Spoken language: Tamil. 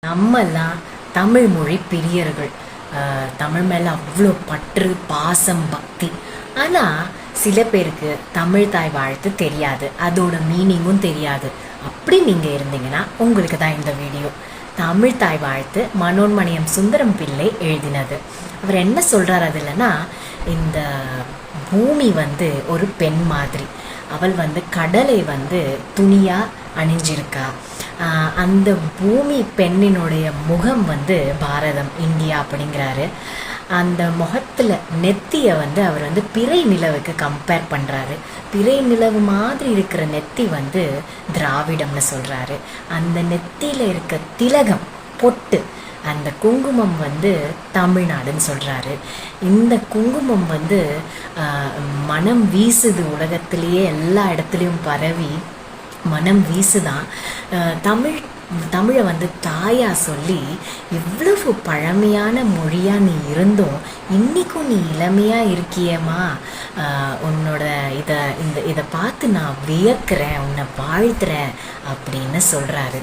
நம்மெல்லாம் தமிழ் மொழி பிரியர்கள். தமிழ் மேலே அவ்வளோ பற்று, பாசம், பக்தி. ஆனால் சில பேருக்கு தமிழ் தாய் வாழ்த்து தெரியாது, அதோட மீனிங்கும் தெரியாது. அப்படி நீங்கள் இருந்தீங்கன்னா உங்களுக்கு தான் இந்த வீடியோ. தமிழ் தாய் வாழ்த்து மனோன்மணியம் சுந்தரம் பிள்ளை எழுதினது. அவர் என்ன சொல்கிறார் அதுலன்னா, இந்த பூமி ஒரு பெண் மாதிரி. அவள் கடலை துணியாக அணிஞ்சிருக்கா. அந்த பூமி பெண்ணினுடைய முகம் பாரதம், இந்தியா அப்படிங்கிறாரு. அந்த முகத்தில் நெத்தியை அவர் பிறை நிலவுக்கு கம்பேர் பண்ணுறாரு. பிறை நிலவு மாதிரி இருக்கிற நெத்தி திராவிடம்னு சொல்கிறாரு. அந்த நெத்தியில் இருக்க திலகம், பொட்டு, அந்த குங்குமம் தமிழ்நாடுன்னு சொல்கிறாரு. இந்த குங்குமம் மனம் வீசுது, உலகத்திலேயே எல்லா இடத்துலையும் பரவி மனம் வீசுதான். தமிழை தாயா சொல்லி இவ்வளவு பழமையான மொழியாக நீ இருந்தும் இன்றைக்கும் நீ இளமையாக இருக்கியேம்மா, உன்னோட இதை பார்த்து நான் வியக்கிறேன், உன்னை வாழ்த்துறேன் அப்படின்னு சொல்கிறாரு.